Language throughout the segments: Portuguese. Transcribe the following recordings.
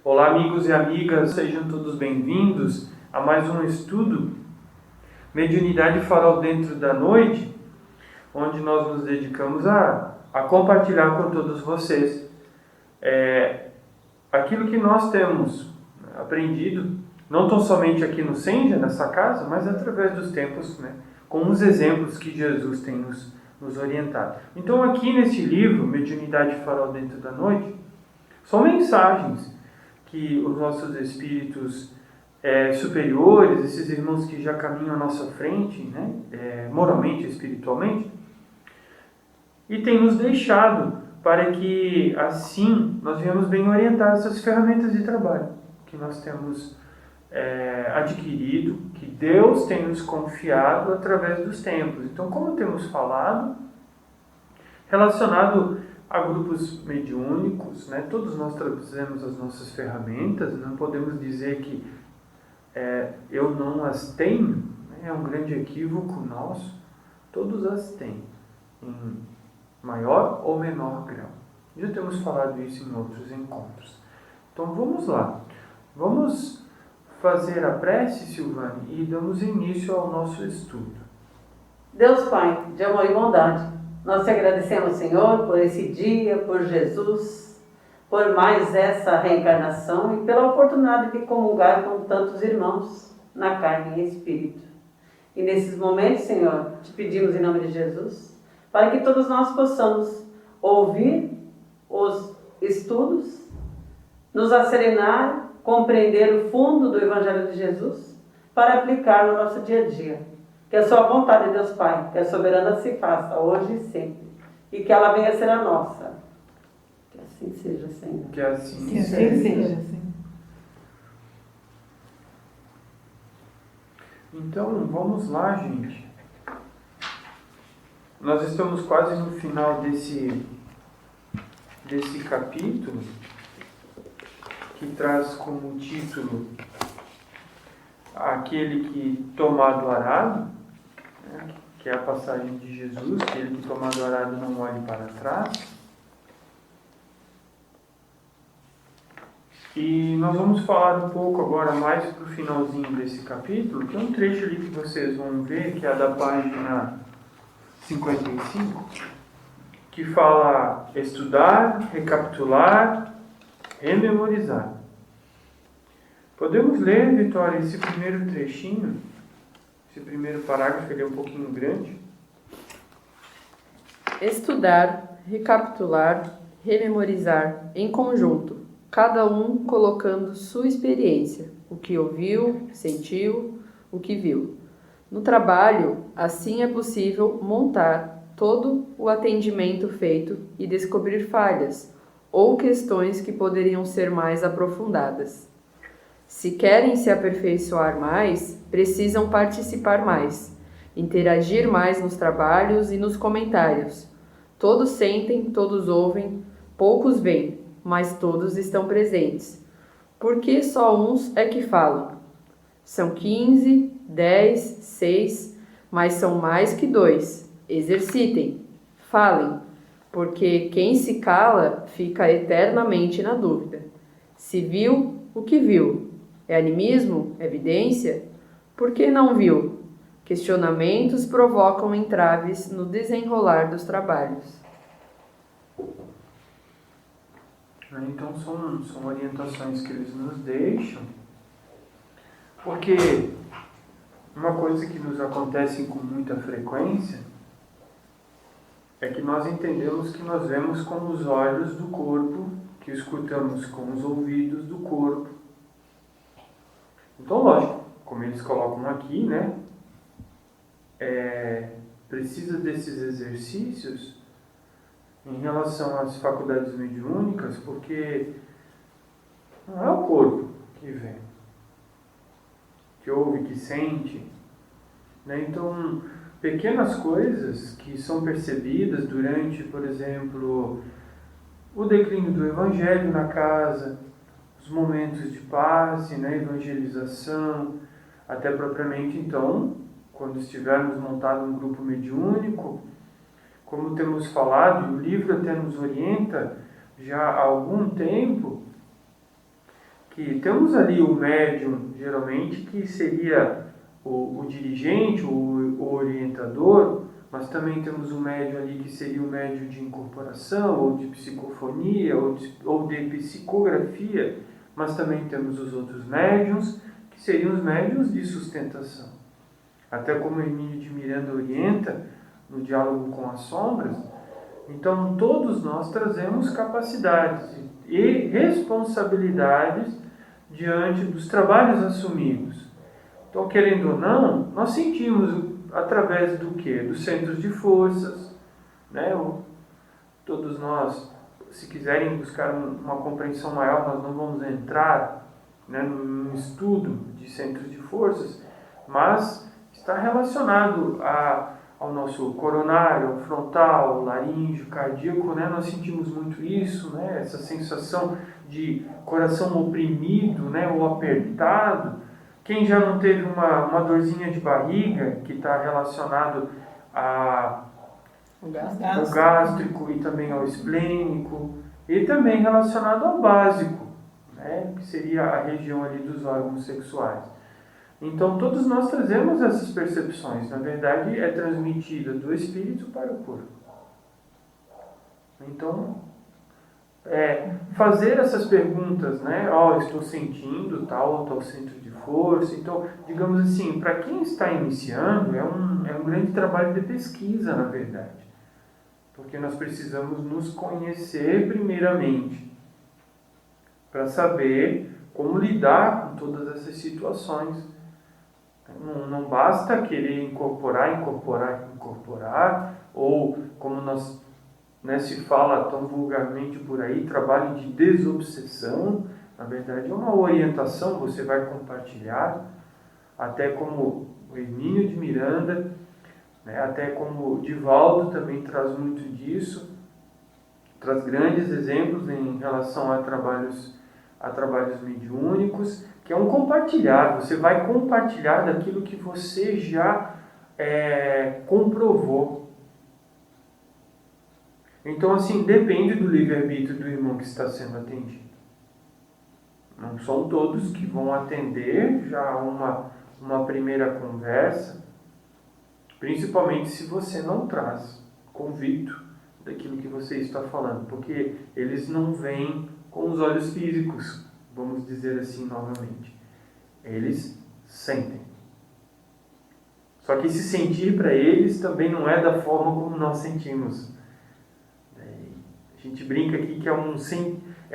Olá, amigos e amigas, sejam todos bem-vindos a mais um estudo Mediunidade Farol Dentro da Noite, onde nós nos dedicamos a compartilhar com todos vocês aquilo que nós temos aprendido, não tão somente aqui no Senja, nessa casa, mas através dos tempos, com os exemplos que Jesus tem nos orientado. Então, aqui nesse livro, Mediunidade Farol Dentro da Noite, são mensagens que os nossos espíritos superiores, esses irmãos que já caminham à nossa frente, moralmente e espiritualmente, e tem nos deixado para que, assim, nós venhamos bem orientar essas ferramentas de trabalho que nós temos adquirido, que Deus tem nos confiado através dos tempos. Então, como temos falado, relacionado a grupos mediúnicos, todos nós trazemos as nossas ferramentas, não podemos dizer que eu não as tenho, é um grande equívoco nosso, todos as têm, em maior ou menor grau. Já temos falado isso em outros encontros. Então vamos lá, vamos fazer a prece, Silvane, e damos início ao nosso estudo. Deus Pai, de amor e bondade, nós te agradecemos, Senhor, por esse dia, por Jesus, por mais essa reencarnação e pela oportunidade de comungar com tantos irmãos na carne e espírito. E nesses momentos, Senhor, te pedimos em nome de Jesus, para que todos nós possamos ouvir os estudos, nos acerenar, compreender o fundo do Evangelho de Jesus, para aplicar no nosso dia a dia. Que a sua vontade, Deus Pai, que a soberana se faça hoje e sempre. E que ela venha a ser a nossa. Que assim seja, Senhor. Que assim seja, Senhor. Então, vamos lá, gente. Nós estamos quase no final desse capítulo, que traz como título aquele que tomar do arado, que é a passagem de Jesus, aquele que tomar do arado não olhe para trás. E nós vamos falar um pouco agora mais para o finalzinho desse capítulo, que é um trecho ali que vocês vão ver, que é da página 55, que fala estudar, recapitular, rememorizar. Podemos ler, Vitória, esse primeiro trechinho, esse primeiro parágrafo, ele é um pouquinho grande. Estudar, recapitular, rememorizar em conjunto, cada um colocando sua experiência, o que ouviu, sentiu, o que viu. No trabalho, assim é possível montar todo o atendimento feito e descobrir falhas ou questões que poderiam ser mais aprofundadas. Se querem se aperfeiçoar mais, precisam participar mais, interagir mais nos trabalhos e nos comentários. Todos sentem, todos ouvem, poucos veem, mas todos estão presentes. Porque só uns é que falam? São 15, 10, 6, mas são mais que 2. Exercitem, falem, porque quem se cala fica eternamente na dúvida. Se viu, o que viu? É animismo? Evidência? Por que não viu? Questionamentos provocam entraves no desenrolar dos trabalhos. Então são orientações que eles nos deixam, porque uma coisa que nos acontece com muita frequência é que nós entendemos que nós vemos com os olhos do corpo, que escutamos com os ouvidos do corpo. Então, lógico, como eles colocam aqui, precisa desses exercícios em relação às faculdades mediúnicas, porque não é o corpo que vê, que ouve, que sente, Então, pequenas coisas que são percebidas durante, por exemplo, o declínio do Evangelho na casa, os momentos de passe, evangelização, até propriamente então, quando estivermos montado um grupo mediúnico, como temos falado, e o livro até nos orienta já há algum tempo, que temos ali o médium, geralmente, que seria o dirigente, o orientador, mas também temos o médium ali que seria o médium de incorporação, ou de psicofonia, ou de psicografia, mas também temos os outros médiums, que seriam os médiums de sustentação. Até como Hermínio de Miranda orienta no diálogo com as sombras, então todos nós trazemos capacidades e responsabilidades diante dos trabalhos assumidos. Então, querendo ou não, nós sentimos através do quê? Dos centros de forças, né? Todos nós, se quiserem buscar uma compreensão maior, nós não vamos entrar, né, num estudo de centros de forças, mas está relacionado ao nosso coronário, ao frontal, ao laríngeo, cardíaco, né? Nós sentimos muito isso, né? Essa sensação de coração oprimido, né? Ou apertado. Quem já não teve uma dorzinha de barriga, que está relacionado ao gástrico e também ao esplênico, e também relacionado ao básico, né? Que seria a região ali dos órgãos sexuais. Então, todos nós trazemos essas percepções. Na verdade, é transmitida do espírito para o corpo. Então, fazer essas perguntas, né? Estou sentindo tal centro de força. Então, digamos assim, para quem está iniciando, é um grande trabalho de pesquisa, na verdade. Porque nós precisamos nos conhecer primeiramente, para saber como lidar com todas essas situações. Não basta querer incorporar, ou como nós, né, se fala tão vulgarmente por aí, trabalho de desobsessão. Na verdade é uma orientação, você vai compartilhar, até como o Hermínio de Miranda, né, até como o Divaldo também traz muito disso, traz grandes exemplos em relação a trabalhos mediúnicos, que é um compartilhar. Você vai compartilhar daquilo que você já comprovou. Então, assim, depende do livre-arbítrio do irmão que está sendo atendido. Não são todos que vão atender já uma primeira conversa, principalmente se você não traz convicto daquilo que você está falando, porque eles não vêm com os olhos físicos, vamos dizer assim novamente. Eles sentem. Só que esse sentir para eles também não é da forma como nós sentimos. A gente brinca aqui que é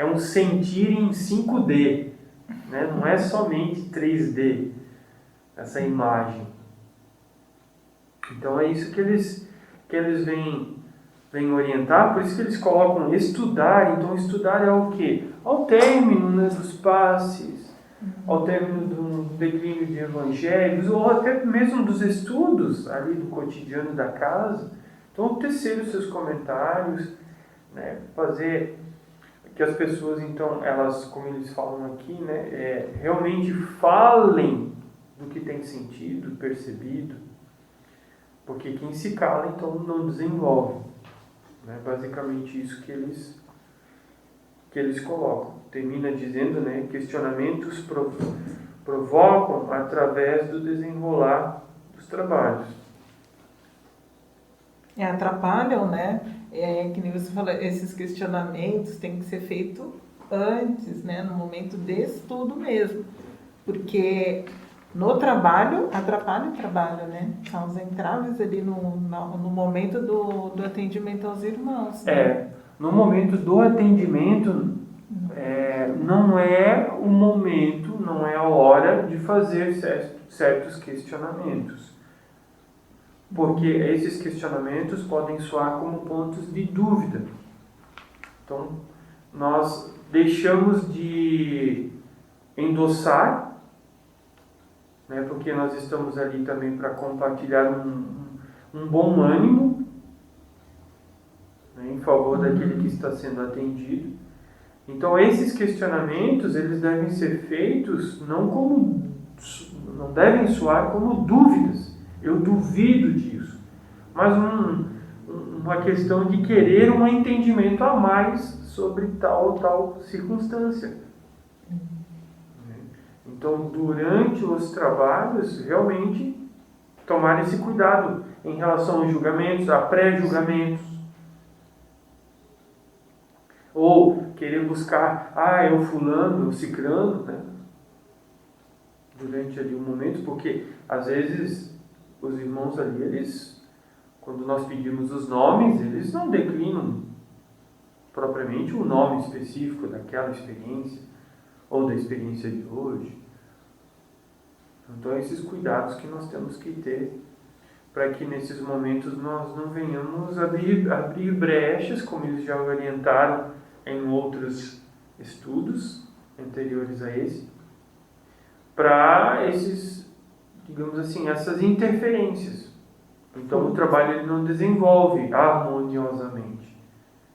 um sentir em 5D, né? Não é somente 3D, essa imagem. Então é isso que eles vêm orientar, por isso que eles colocam estudar. Então estudar é o quê? Ao término, né, dos passes, ao término do declínio de evangelhos, ou até mesmo dos estudos ali do cotidiano da casa. Então tecer os seus comentários, né, fazer que as pessoas, então, elas, como eles falam aqui, né, realmente falem do que tem sentido, percebido, porque quem se cala, então, não desenvolve. Né? Basicamente isso que eles colocam. Termina dizendo, né, questionamentos provocam através do desenrolar dos trabalhos. Atrapalham, né? Que nem você falou, esses questionamentos têm que ser feitos antes, né? No momento de estudo mesmo. Porque no trabalho, atrapalha o trabalho, né? Causa entraves ali no momento do atendimento aos irmãos. Né? No momento do atendimento, não é o momento, não é a hora de fazer certos questionamentos. Porque esses questionamentos podem soar como pontos de dúvida. Então, nós deixamos de endossar, né, porque nós estamos ali também para compartilhar um bom ânimo, né, em favor daquele que está sendo atendido. Então, esses questionamentos, eles devem ser feitos não devem soar como dúvidas. Eu duvido disso. Mas uma questão de querer um entendimento a mais sobre tal ou tal circunstância. Então, durante os trabalhos, realmente tomar esse cuidado em relação aos julgamentos, a pré-julgamentos. Ou querer buscar, é o fulano, o cicrano, né? Durante ali um momento, porque às vezes os irmãos ali, eles, quando nós pedimos os nomes, eles não declinam propriamente o nome específico daquela experiência, ou da experiência de hoje. Então, esses cuidados que nós temos que ter para que nesses momentos nós não venhamos abrir brechas, como eles já orientaram em outros estudos anteriores a esse, para esses, digamos assim, essas interferências. Então, o trabalho ele não desenvolve harmoniosamente.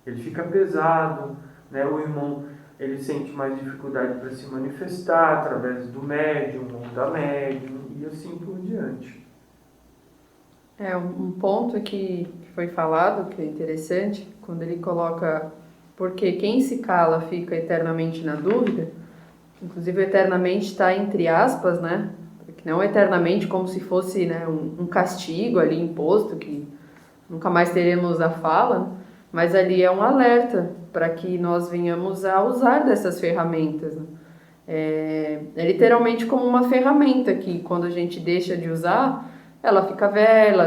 Ele fica pesado, né? O irmão ele sente mais dificuldade para se manifestar através do médium ou da médium e assim por diante. Um ponto que foi falado, que é interessante, quando ele coloca, porque quem se cala fica eternamente na dúvida, inclusive eternamente está entre aspas, né? Porque não eternamente como se fosse, né, um castigo ali imposto, que nunca mais teremos a fala, né? Mas ali é um alerta para que nós venhamos a usar dessas ferramentas, né? É literalmente como uma ferramenta que quando a gente deixa de usar, ela fica velha,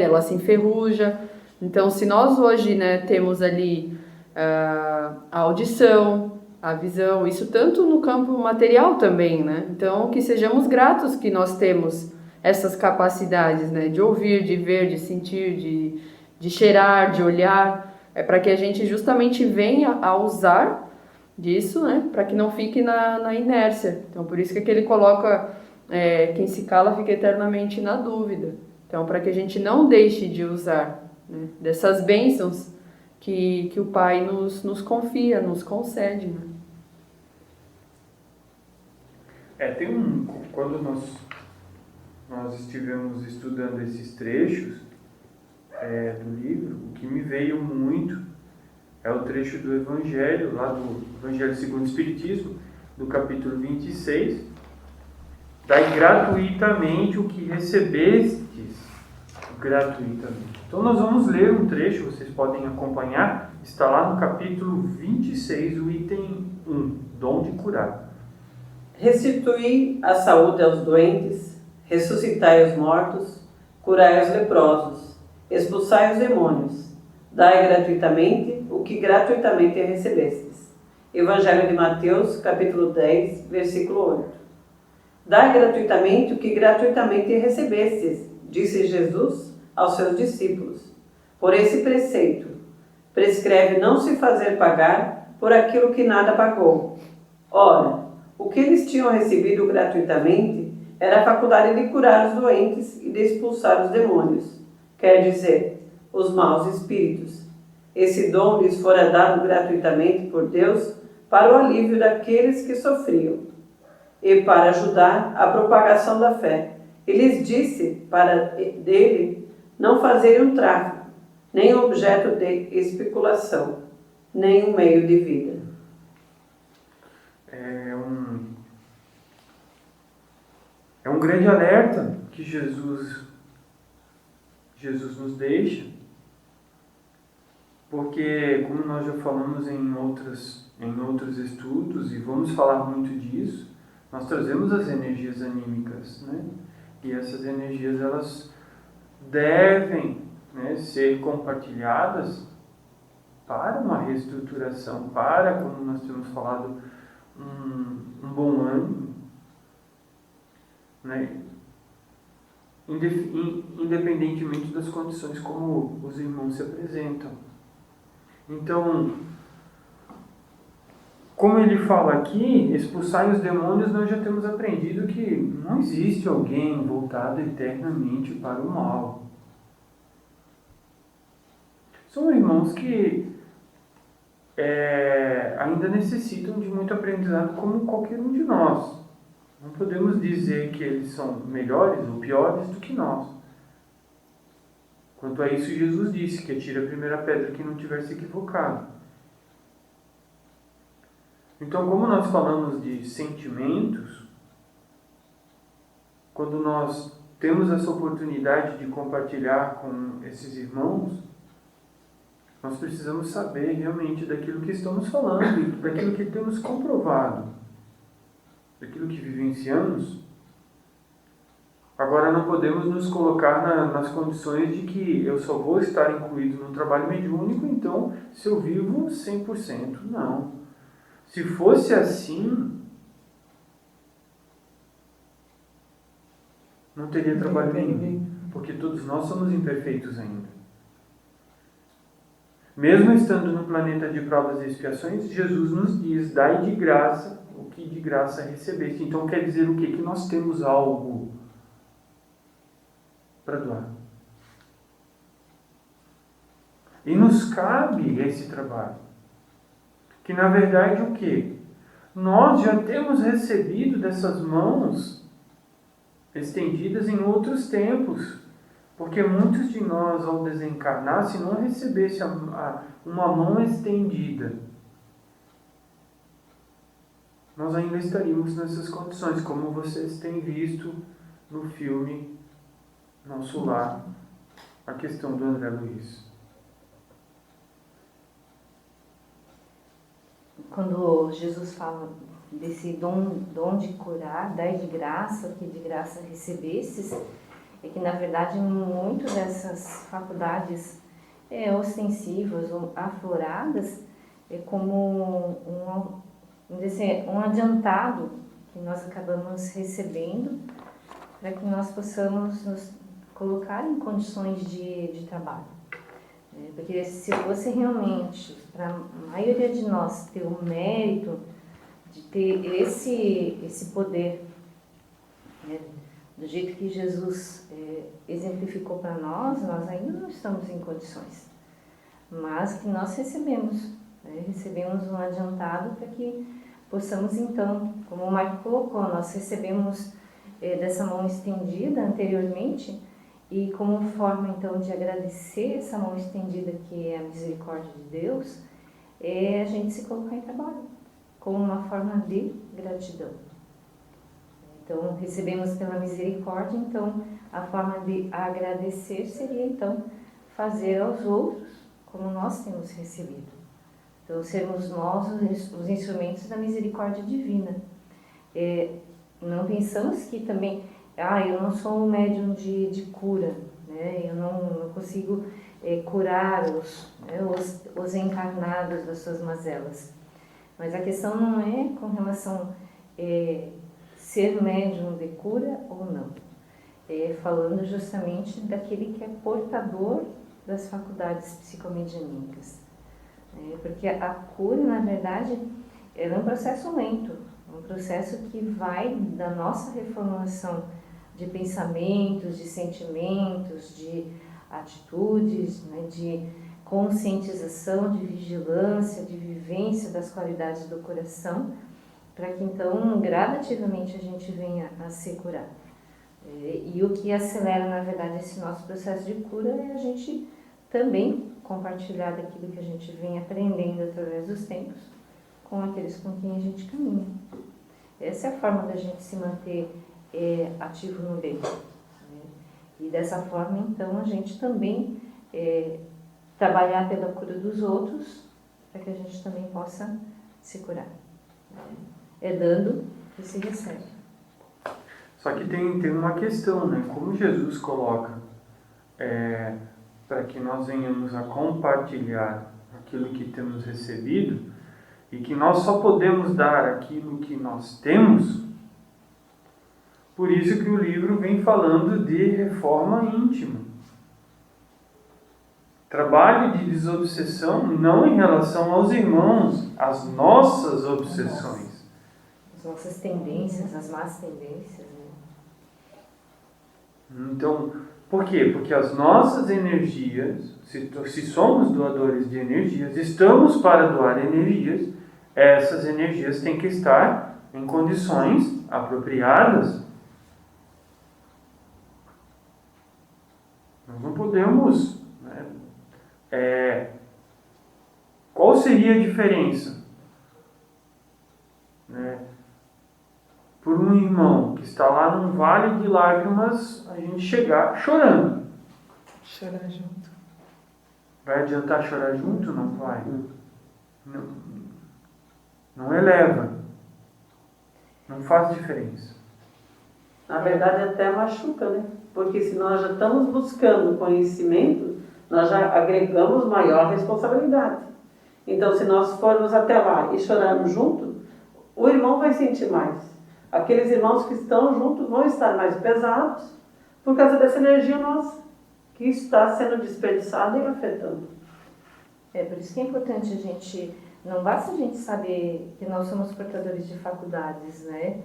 ela se enferruja. Então, se nós hoje, né, temos ali a audição, a visão, isso tanto no campo material também, né? Então, que sejamos gratos que nós temos essas capacidades, né, de ouvir, de ver, de sentir, de cheirar, de olhar, para que a gente justamente venha a usar disso, né, para que não fique na inércia. Então, por isso que ele coloca, quem se cala fica eternamente na dúvida. Então, para que a gente não deixe de usar, né, dessas bênçãos que o Pai nos confia, nos concede, né? Quando nós estivemos estudando esses trechos do livro, o que me veio muito é o trecho do Evangelho, lá do Evangelho segundo o Espiritismo, do capítulo 26, dai gratuitamente o que recebestes gratuitamente. Então nós vamos ler um trecho, vocês podem acompanhar, está lá no capítulo 26, o item 1, dom de curar. Restituí a saúde aos doentes, ressuscitai os mortos, curai os leprosos, expulsai os demônios, dai gratuitamente o que gratuitamente recebestes. Evangelho de Mateus, capítulo 10, versículo 8. Dai gratuitamente o que gratuitamente recebestes, disse Jesus aos seus discípulos. Por esse preceito, prescreve não se fazer pagar por aquilo que nada pagou. Ora, o que eles tinham recebido gratuitamente era a faculdade de curar os doentes e de expulsar os demônios, quer dizer, os maus espíritos. Esse dom lhes fora dado gratuitamente por Deus para o alívio daqueles que sofriam e para ajudar a propagação da fé. E lhes disse para dele não fazerem um tráfico, nem objeto de especulação, nem um meio de vida. É um grande alerta que Jesus nos deixa, porque, como nós já falamos em outros estudos, e vamos falar muito disso, nós trazemos as energias anímicas, né? E essas energias, elas devem, né, ser compartilhadas para uma reestruturação, para, como nós temos falado, um bom ânimo, né? Independentemente das condições como os irmãos se apresentam. Então, como ele fala aqui, expulsar os demônios, nós já temos aprendido que não existe alguém voltado eternamente para o mal. São irmãos que ainda necessitam de muito aprendizado como qualquer um de nós. Não podemos dizer que eles são melhores ou piores do que nós. Quanto a isso, Jesus disse que atira a primeira pedra que não tiver se equivocado. Então, como nós falamos de sentimentos, quando nós temos essa oportunidade de compartilhar com esses irmãos, nós precisamos saber realmente daquilo que estamos falando, daquilo que temos comprovado, daquilo que vivenciamos. Agora, não podemos nos colocar nas condições de que eu só vou estar incluído no trabalho mediúnico, então, se eu vivo 100%. Não. Se fosse assim, não teria trabalho nenhum, porque todos nós somos imperfeitos ainda. Mesmo estando no planeta de provas e expiações, Jesus nos diz, dai de graça o que de graça recebeste. Então quer dizer o quê? Que nós temos algo para doar. E nos cabe esse trabalho. Que na verdade o quê? Nós já temos recebido dessas mãos estendidas em outros tempos. Porque muitos de nós, ao desencarnar, se não recebesse uma mão estendida, nós ainda estaríamos nessas condições, como vocês têm visto no filme Nosso Lar, a questão do André Luiz. Quando Jesus fala desse dom de curar, dai de graça o que de graça recebestes, é que, na verdade, muito dessas faculdades ostensivas ou afloradas é como um adiantado que nós acabamos recebendo para que nós possamos nos colocar em condições de trabalho. Porque se fosse realmente para a maioria de nós ter o mérito de ter esse poder, né, do jeito que Jesus exemplificou para nós ainda não estamos em condições. Mas que nós recebemos um adiantado para que possamos então, como o Marco colocou, nós recebemos dessa mão estendida anteriormente e como forma então de agradecer essa mão estendida que é a misericórdia de Deus, a gente se colocar em trabalho, como uma forma de gratidão. Então, recebemos pela misericórdia, então, a forma de agradecer seria, então, fazer aos outros como nós temos recebido. Então, sermos nós os instrumentos da misericórdia divina. Não pensamos que também, eu não sou um médium de cura, né? Eu não consigo curar os encarnados das suas mazelas. Mas a questão não é com relação ser médium de cura ou não. Falando justamente daquele que é portador das faculdades psicomedianímicas. Porque a cura, na verdade, é um processo lento, um processo que vai da nossa reformulação de pensamentos, de sentimentos, de atitudes, né, de conscientização, de vigilância, de vivência das qualidades do coração, para que então gradativamente a gente venha a se curar. E o que acelera, na verdade, esse nosso processo de cura é a gente também compartilhar daquilo que a gente vem aprendendo através dos tempos com aqueles com quem a gente caminha. Essa é a forma da gente se manter ativo no bem. E dessa forma, então, a gente também trabalhar pela cura dos outros para que a gente também possa se curar. Dando que se recebe. Só que tem uma questão, né? Como Jesus coloca para que nós venhamos a compartilhar aquilo que temos recebido e que nós só podemos dar aquilo que nós temos, por isso que o livro vem falando de reforma íntima. Trabalho de desobsessão não em relação aos irmãos, às nossas obsessões. As nossas tendências, as más tendências. Né? Então, por quê? Porque as nossas energias, se somos doadores de energias, estamos para doar energias, essas energias têm que estar em condições apropriadas. Nós não podemos... qual seria a diferença? por um irmão que está lá num vale de lágrimas, a gente chegar chorando. Chorar junto. Vai adiantar chorar junto? Não vai. Não, não eleva. Não faz diferença. Na verdade, até machuca, né? Porque se nós já estamos buscando conhecimento, nós já agregamos maior responsabilidade. Então, se nós formos até lá e chorarmos junto, o irmão vai sentir mais. Aqueles irmãos que estão juntos vão estar mais pesados por causa dessa energia nossa, que está sendo desperdiçada e afetando. Por isso que é importante a gente, não basta a gente saber que nós somos portadores de faculdades, né?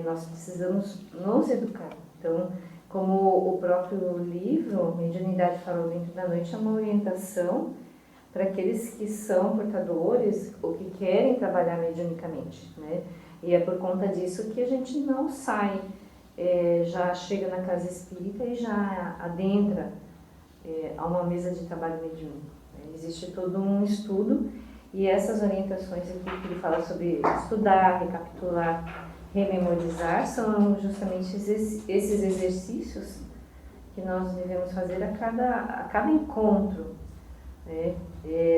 Nós precisamos nos educar. Então, como o próprio livro, Mediunidade Farol Dentro da Noite, é uma orientação para aqueles que são portadores ou que querem trabalhar mediunicamente, né? E é por conta disso que a gente não sai, já chega na casa espírita e já adentra a uma mesa de trabalho mediúnico. Existe todo um estudo e essas orientações aqui que ele fala sobre estudar, recapitular, rememorizar, são justamente esses exercícios que nós devemos fazer a cada encontro, né,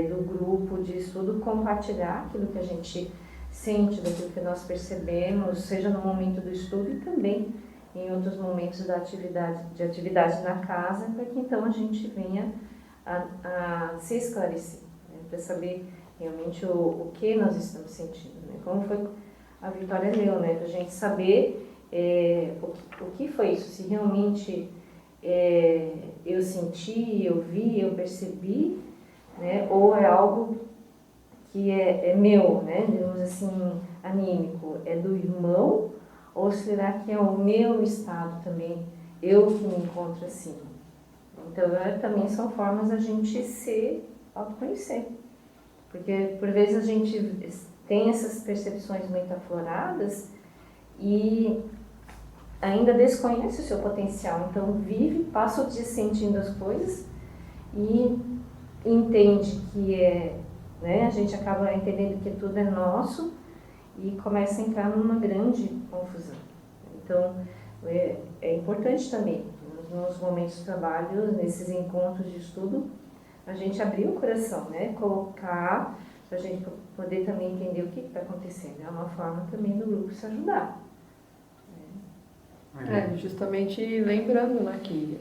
do grupo de estudo, compartilhar aquilo que a gente sente, daquilo que nós percebemos, seja no momento do estudo e também em outros momentos de atividade na casa, para que então a gente venha a se esclarecer, né, para saber realmente o que nós estamos sentindo, né, como foi a Vitória leu, né, para a gente saber o que foi isso, se realmente eu senti, eu vi, eu percebi, né, ou é algo que é meu, né, digamos assim, anímico, é do irmão, ou será que é o meu estado também, eu que me encontro assim? Então, também são formas da gente se autoconhecer, porque por vezes a gente tem essas percepções muito afloradas e ainda desconhece o seu potencial, então vive, passa o dia sentindo as coisas e entende que né, a gente acaba entendendo que tudo é nosso e começa a entrar numa grande confusão. Então, é importante também, nos momentos de trabalho, nesses encontros de estudo, a gente abrir o coração, né, colocar, para a gente poder também entender o que está acontecendo. É uma forma também do grupo se ajudar. Justamente lembrando, né, que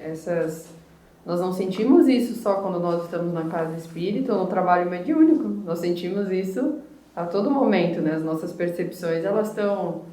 nós não sentimos isso só quando nós estamos na casa espírita ou no trabalho mediúnico. Nós sentimos isso a todo momento, né? As nossas percepções, elas vão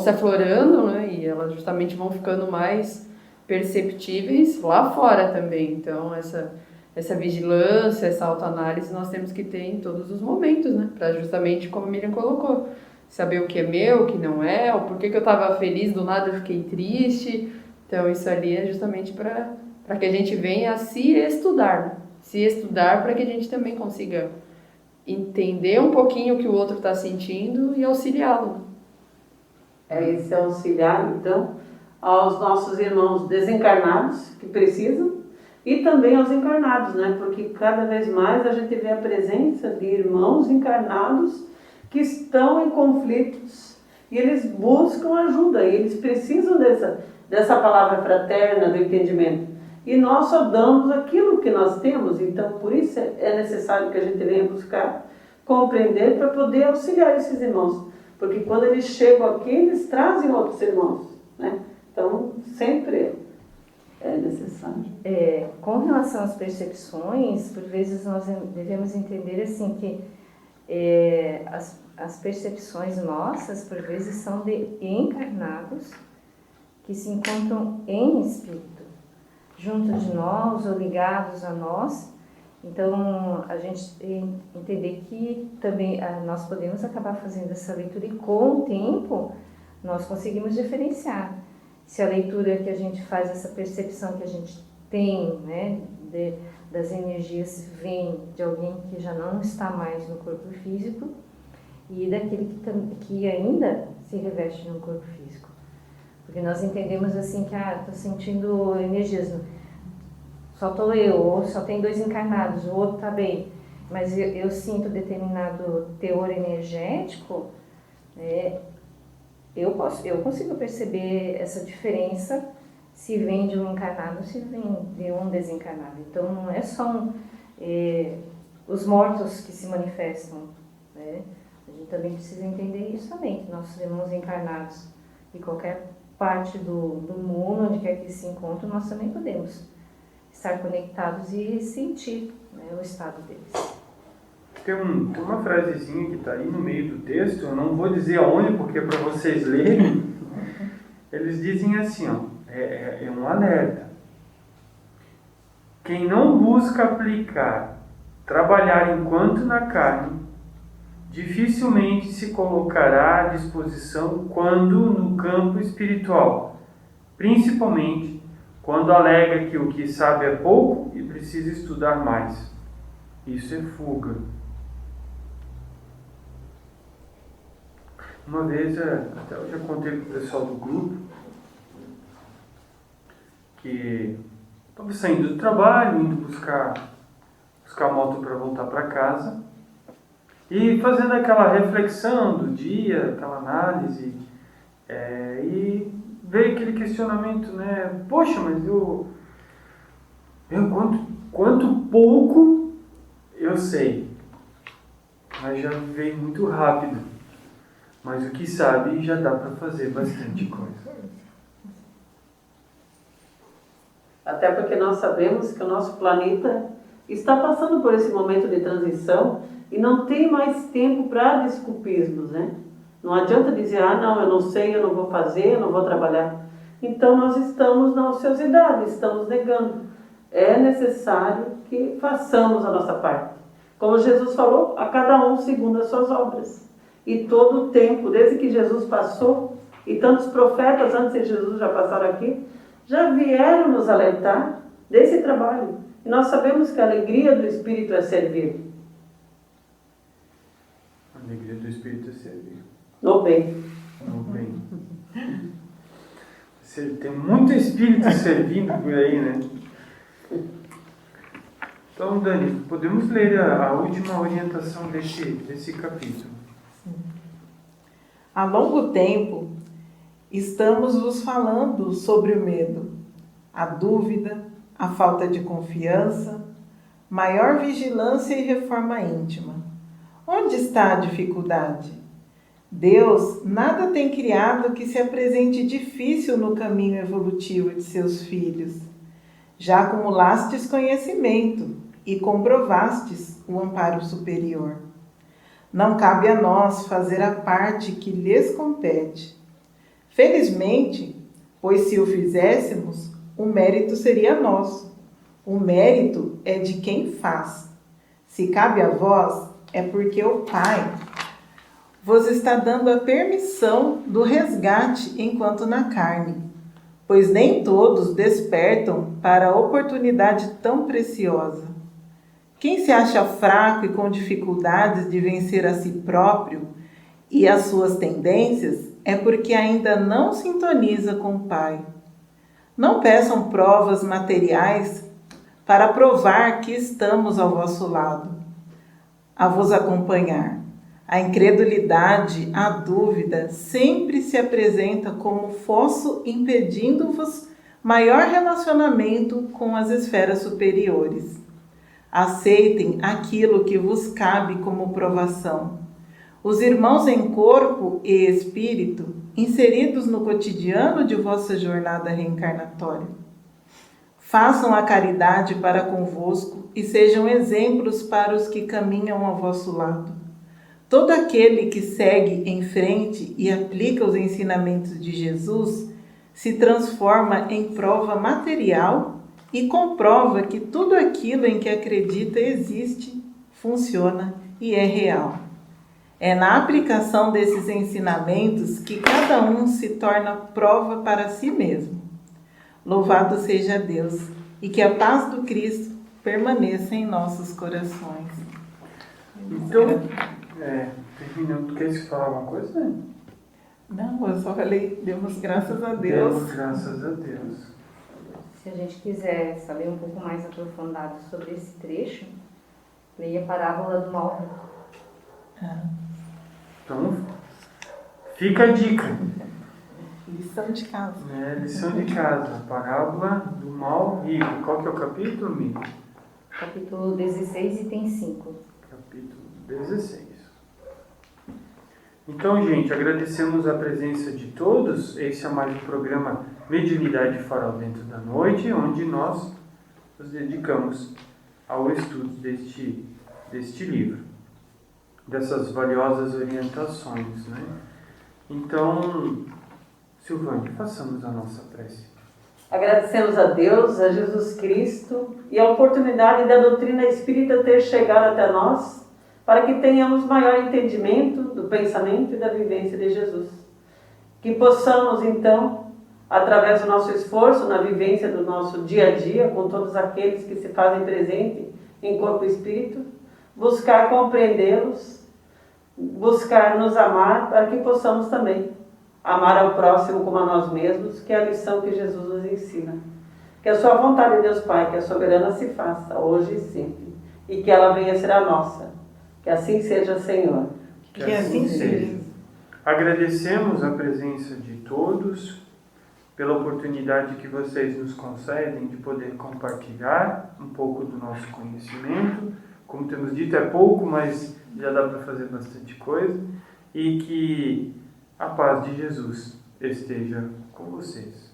se aflorando, né? E elas justamente vão ficando mais perceptíveis lá fora também. Então, essa vigilância, essa autoanálise nós temos que ter em todos os momentos, né? Para justamente, como a Miriam colocou, saber o que é meu, o que não é, o porquê que eu estava feliz, do nada eu fiquei triste. Então, isso ali é justamente para que a gente venha a se estudar, né? Se estudar para que a gente também consiga entender um pouquinho o que o outro está sentindo e auxiliá-lo. Esse auxiliar, então, aos nossos irmãos desencarnados que precisam e também aos encarnados, né? Porque cada vez mais a gente vê a presença de irmãos encarnados que estão em conflitos e eles buscam ajuda, e eles precisam dessa palavra fraterna, do entendimento. E nós só damos aquilo que nós temos, então por isso é necessário que a gente venha buscar compreender para poder auxiliar esses irmãos. Porque quando eles chegam aqui, eles trazem outros irmãos, né? Então, sempre é necessário. Com relação às percepções, por vezes nós devemos entender assim que as percepções nossas, por vezes, são de encarnados que se encontram em espírito, junto de nós ou ligados a nós. Então, a gente entender que também nós podemos acabar fazendo essa leitura e com o tempo nós conseguimos diferenciar se a leitura que a gente faz, essa percepção que a gente tem, né, das energias vem de alguém que já não está mais no corpo físico e daquele que ainda se reveste no corpo físico. Porque nós entendemos assim que, estou sentindo energias, só estou eu, ou só tem 2 encarnados, o outro está bem, mas eu sinto determinado teor energético, eu consigo perceber essa diferença se vem de um encarnado ou se vem de um desencarnado. Então, não é só os mortos que se manifestam, né? A gente também precisa entender isso também, que nossos irmãos encarnados de qualquer parte do mundo, onde quer que se encontrem, nós também podemos estar conectados e sentir, né, o estado deles. Tem uma frasezinha que está aí no meio do texto, eu não vou dizer aonde, porque é para vocês lerem. Eles dizem assim, ó, é um alerta. Quem não busca aplicar, trabalhar enquanto na carne, dificilmente se colocará à disposição quando no campo espiritual, principalmente quando alega que o que sabe é pouco e precisa estudar mais. Isso é fuga. Uma vez, até eu já contei para o pessoal do grupo, que estava saindo do trabalho, indo buscar moto para voltar para casa, e fazendo aquela reflexão do dia, aquela análise, e veio aquele questionamento, né? Poxa, mas quanto pouco eu sei, mas já veio muito rápido. Mas o que sabe já dá para fazer bastante coisa. Até porque nós sabemos que o nosso planeta está passando por esse momento de transição e não tem mais tempo para desculpismos, né? Não adianta dizer, não, eu não sei, eu não vou fazer, eu não vou trabalhar. Então nós estamos na ociosidade, estamos negando. É necessário que façamos a nossa parte. Como Jesus falou, a cada um segundo as suas obras. E todo o tempo, desde que Jesus passou, e tantos profetas antes de Jesus já passaram aqui, já vieram nos alertar desse trabalho. E nós sabemos que a alegria do Espírito é servir. A alegria do Espírito é servir. No bem. No bem. Tem muito Espírito servindo por aí, né? Então, Dani, podemos ler a última orientação desse capítulo. Há longo tempo, estamos vos falando sobre o medo, a dúvida, a falta de confiança, maior vigilância e reforma íntima. Onde está a dificuldade? Deus nada tem criado que se apresente difícil no caminho evolutivo de seus filhos. Já acumulastes conhecimento e comprovastes o amparo superior. Não cabe a nós fazer a parte que lhes compete. Felizmente, pois se o fizéssemos, o mérito seria nosso. O mérito é de quem faz. Se cabe a vós, é porque o Pai vos está dando a permissão do resgate enquanto na carne, pois nem todos despertam para a oportunidade tão preciosa. Quem se acha fraco e com dificuldades de vencer a si próprio e as suas tendências é porque ainda não sintoniza com o Pai. Não peçam provas materiais para provar que estamos ao vosso lado, a vos acompanhar. A incredulidade, a dúvida sempre se apresenta como fosso impedindo-vos maior relacionamento com as esferas superiores. Aceitem aquilo que vos cabe como provação. Os irmãos em corpo e espírito, inseridos no cotidiano de vossa jornada reencarnatória. Façam a caridade para convosco e sejam exemplos para os que caminham ao vosso lado. Todo aquele que segue em frente e aplica os ensinamentos de Jesus se transforma em prova material e comprova que tudo aquilo em que acredita existe, funciona e é real. É na aplicação desses ensinamentos que cada um se torna prova para si mesmo. Louvado seja Deus e que a paz do Cristo permaneça em nossos corações. Então, terminando, tu quer falar alguma coisa, né? Não, eu só falei, demos graças a Deus. Demos graças a Deus. Se a gente quiser saber um pouco mais aprofundado sobre esse trecho, leia a parábola do mal rico. Então, Fica a dica. Lição de casa. Lição de casa. Parábola do mal rico. Qual que é o capítulo, Miriam? Capítulo 16, item 5. Capítulo 16. Então, gente, agradecemos a presença de todos. Esse é mais um programa Mediunidade Farol Dentro da Noite, onde nós nos dedicamos ao estudo deste livro, dessas valiosas orientações, né? Então, Silvânia, façamos a nossa prece. Agradecemos a Deus, a Jesus Cristo e a oportunidade da doutrina espírita ter chegado até nós, para que tenhamos maior entendimento do pensamento e da vivência de Jesus. Que possamos, então, através do nosso esforço na vivência do nosso dia a dia, com todos aqueles que se fazem presente em corpo e espírito, buscar compreendê-los, buscar nos amar, para que possamos também amar ao próximo como a nós mesmos, que é a lição que Jesus nos ensina. Que a sua vontade, Deus Pai, que é soberana, se faça hoje e sempre, e que ela venha a ser a nossa. Que assim seja, Senhor. Que assim seja. Agradecemos a presença de todos, pela oportunidade que vocês nos concedem de poder compartilhar um pouco do nosso conhecimento. Como temos dito, é pouco, mas já dá para fazer bastante coisa. E que a paz de Jesus esteja com vocês.